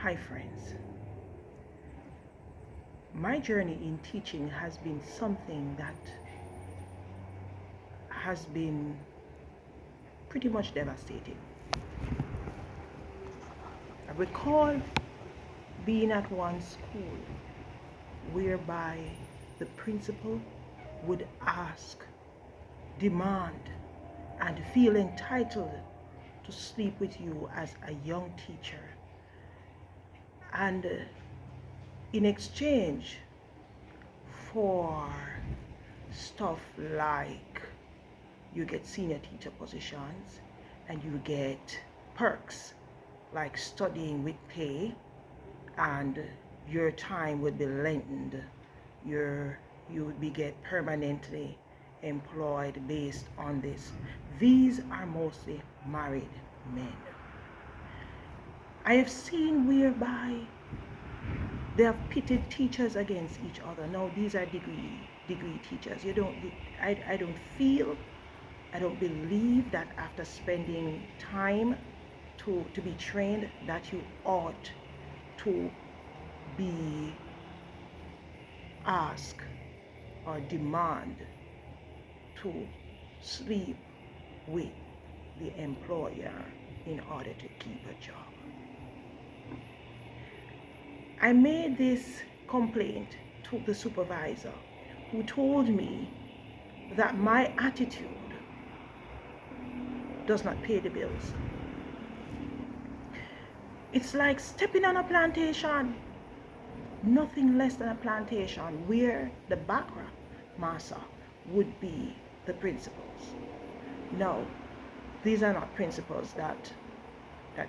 Hi friends, my journey in teaching has been something that has been pretty much devastating. I recall being at one school whereby the principal would ask, demand, and feel entitled to sleep with you as a young teacher. And in exchange for stuff like you get senior teacher positions and you get perks like studying with pay, and your time would be lengthened. You would be get permanently employed based on this. These are mostly married men. I have seen whereby they have pitted teachers against each other. Now these are degree teachers. I don't feel, I don't believe that after spending time to be trained that you ought to be asked or demand to sleep with the employer in order to keep a job. I made this complaint to the supervisor, who told me that my attitude does not pay the bills. It's like stepping on a plantation, nothing less than a plantation, where the Bakra Masa would be the principals. No, these are not principals that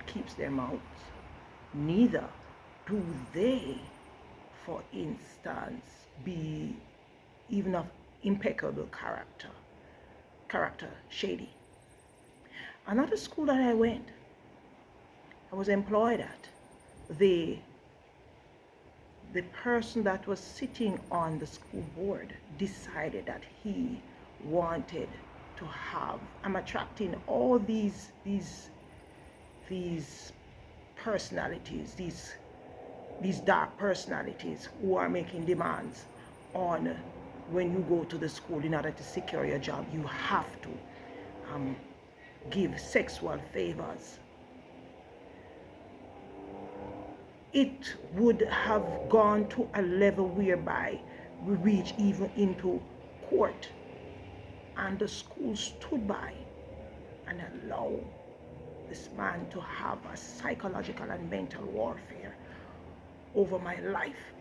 keeps their mouths. Neither do they, for instance, be even of impeccable character shady. Another school that I was employed at, the person that was sitting on the school board decided that he wanted to have, I'm attracting all these personalities, these dark personalities who are making demands on when you go to the school in order to secure your job, you have to give sexual favors. It would have gone to a level whereby we reach even into court, and the school stood by and allowed this man to have a psychological and mental warfare over my life,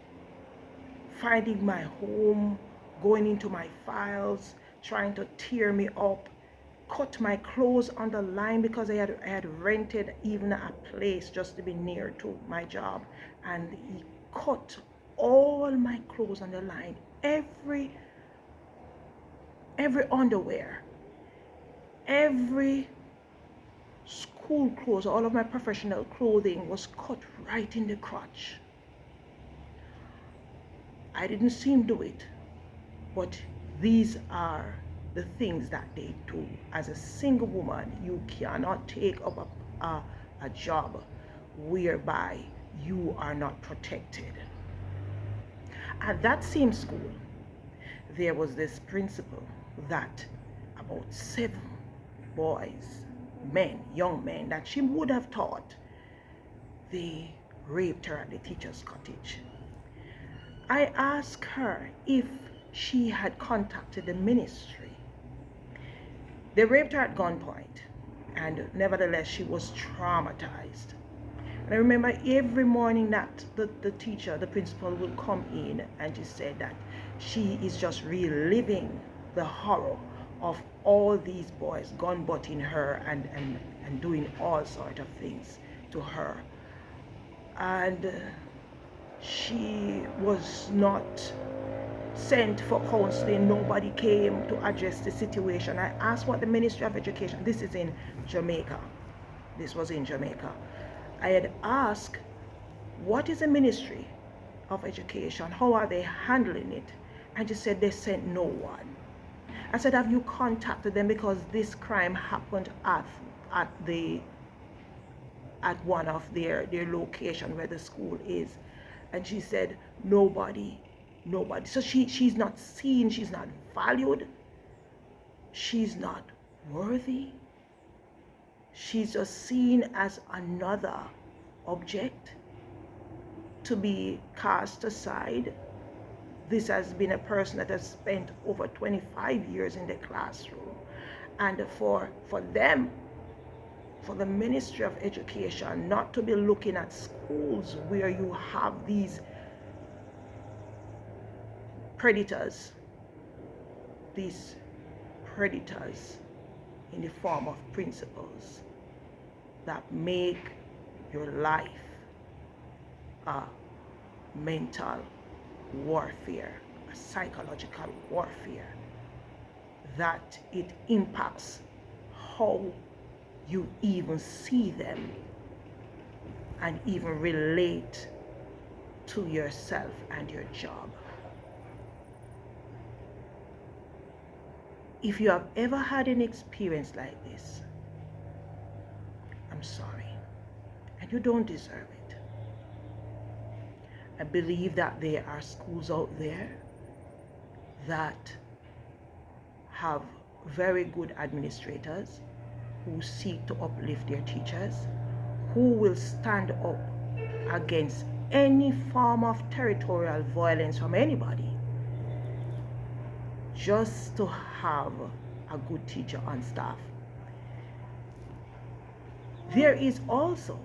finding my home, going into my files, trying to tear me up, cut my clothes on the line because I had rented even a place just to be near to my job, and he cut all my clothes on the line, every underwear, every school clothes, all of my professional clothing was cut right in the crotch. I didn't see him do it, but these are the things that they do. As a single woman, you cannot take up a job whereby you are not protected. At that same school, there was this principal that about 7 boys, men, young men, that she would have taught, they raped her at the teacher's cottage. I asked her if she had contacted the ministry. They raped her at gunpoint, and nevertheless she was traumatized. And I remember every morning that the teacher, the principal, would come in, and she said that she is just reliving the horror of all these boys gun-butting her and doing all sorts of things to her. And she was not sent for counseling. Nobody came to address the situation. I asked what the Ministry of Education, this is in Jamaica, this was in Jamaica. I had asked, what is the Ministry of Education? How are they handling it? And she said they sent no one. I said, have you contacted them, because this crime happened at the at one of their location where the school is. And she said, nobody. So she's not seen, she's not valued, she's not worthy. She's just seen as another object to be cast aside. This has been a person that has spent over 25 years in the classroom. And for them, for the Ministry of Education not to be looking at schools where you have these predators in the form of principals that make your life a mental warfare, a psychological warfare, that it impacts how you even see them and even relate to yourself and your job. If you have ever had an experience like this, I'm sorry, and you don't deserve it. I believe that there are schools out there that have very good administrators who seek to uplift their teachers, who will stand up against any form of territorial violence from anybody, just to have a good teacher on staff. There is also,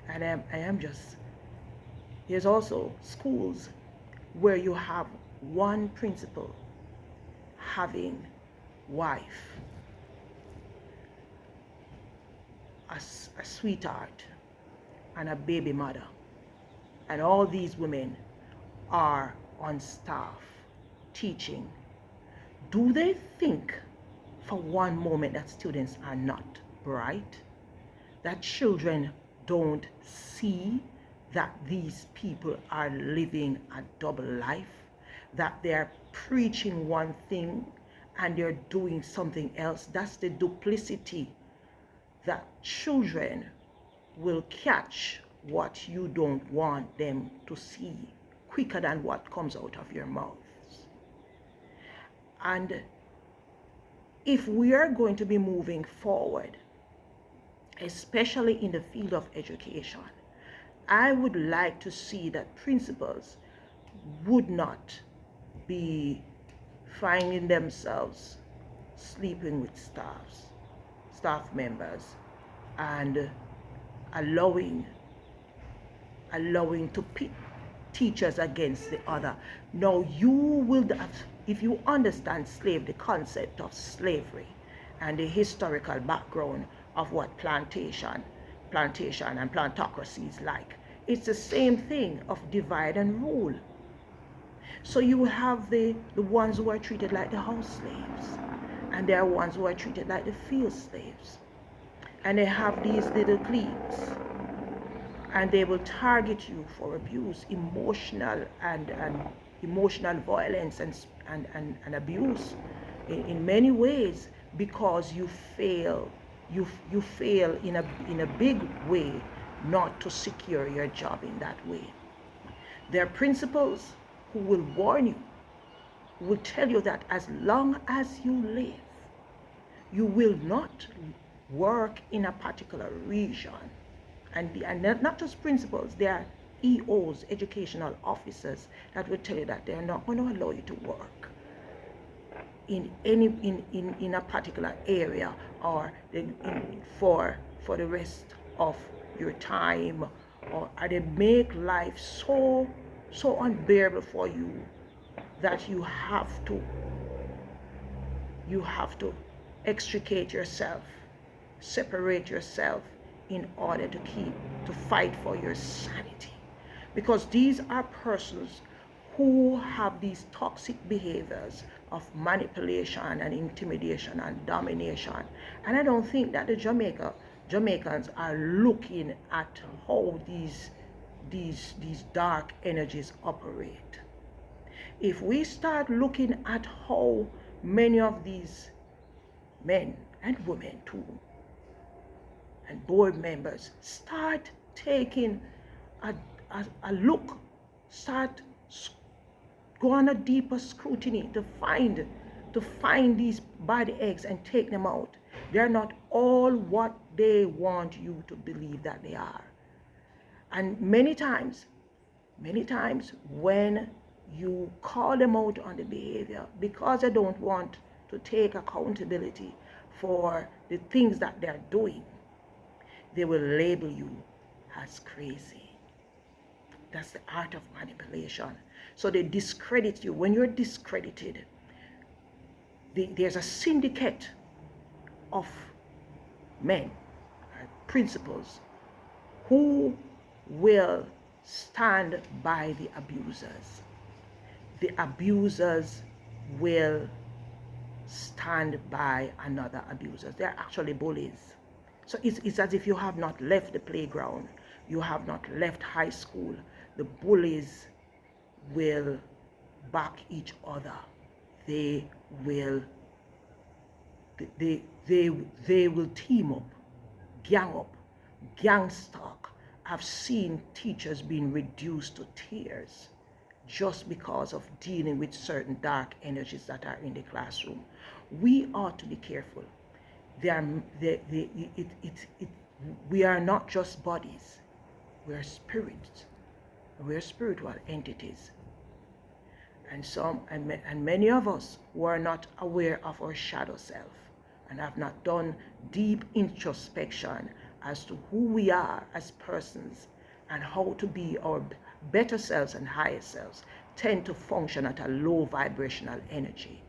and there's also schools where you have one principal having wife, a sweetheart, and a baby mother, and all these women are on staff teaching. Do they think for one moment that students are not bright? That children don't see that these people are living a double life? That they're preaching one thing and they're doing something else? That's the duplicity, that children will catch what you don't want them to see quicker than what comes out of your mouths. And if we are going to be moving forward, especially in the field of education, I would like to see that principals would not be finding themselves sleeping with staff members, and allowing to pit teachers against the other. Now, you will, if you understand the concept of slavery and the historical background of what plantation and plantocracy is like, it's the same thing of divide and rule. So you have the ones who are treated like the house slaves, and there are ones who are treated like the field slaves, and they have these little cliques, and they will target you for abuse, emotional violence and abuse in many ways, because you fail in a big way not to secure your job in that way. There are principals who will warn you, who will tell you that as long as you live, you will not work in a particular region. And not just principals, there are EOs, educational officers, that will tell you that they're not going to allow you to work in a particular area, or for the rest of your time, or they make life so unbearable for you that you have to extricate yourself, separate yourself, in order to fight for your sanity. Because these are persons who have these toxic behaviors of manipulation and intimidation and domination. And I don't think that the Jamaicans are looking at how these dark energies operate. If we start looking at how many of these men and women too and board members, start taking a look, start go on a deeper scrutiny to find these bad eggs and take them out. They're not all what they want you to believe that they are. And many times when you call them out on the behavior, because they don't want to take accountability for the things that they're doing, they will label you as crazy. That's the art of manipulation. So they discredit you. When you're discredited, there's a syndicate of men, principals, who will stand by the abusers. The abusers will stand by another abuser. They're actually bullies. So it's as if you have not left the playground, you have not left high school. The bullies will back each other. They will team up, gang stalk. I've seen teachers being reduced to tears just because of dealing with certain dark energies that are in the classroom. We ought to be careful. We are not just bodies. We are spirits. We are spiritual entities. And many of us who are not aware of our shadow self and have not done deep introspection as to who we are as persons and how to be our better selves and higher selves, tend to function at a low vibrational energy.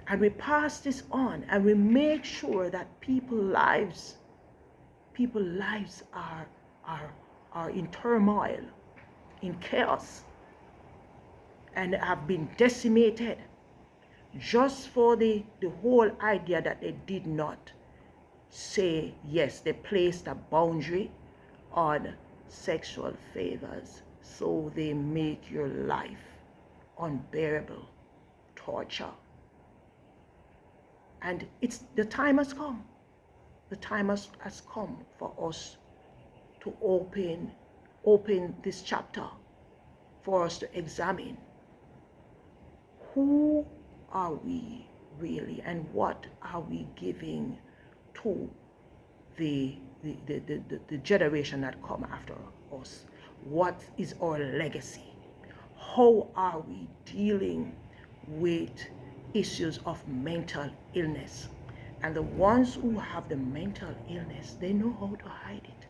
And we pass this on, and we make sure that people's lives are in turmoil, in chaos, and have been decimated just for the whole idea that they did not say yes. They placed a boundary on sexual favors, so they make your life unbearable torture. And the time has come. The time has come for us to open this chapter, for us to examine who are we really, and what are we giving to the generation that come after us. What is our legacy? How are we dealing with issues of mental illness? And the ones who have the mental illness, they know how to hide it.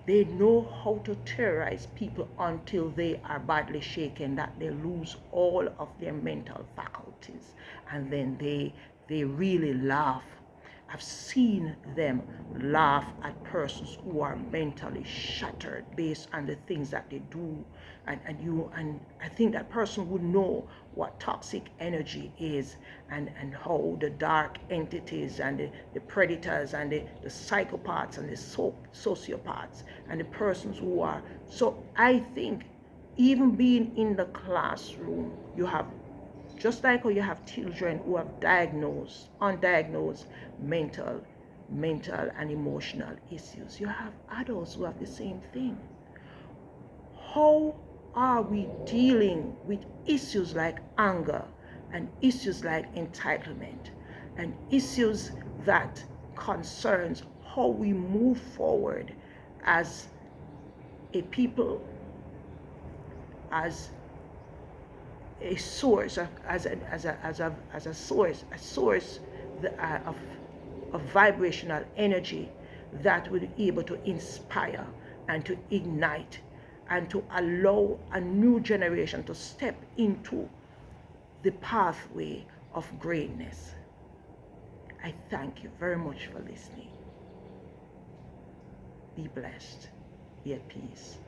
They know how to terrorize people until they are badly shaken, that they lose all of their mental faculties, and then they really laugh. I've seen them laugh at persons who are mentally shattered based on the things that they do, and I think that person would know what toxic energy is, and how the dark entities and the predators and the psychopaths and the sociopaths and the persons who are. So I think even being in the classroom, you have, just like how you have children who have undiagnosed mental and emotional issues, you have adults who have the same thing. How are we dealing with issues like anger, and issues like entitlement, and issues that concerns how we move forward as a people, as a source, as a source of vibrational energy that will be able to inspire and to ignite and to allow a new generation to step into the pathway of greatness. I thank you very much for listening. Be blessed. Be at peace.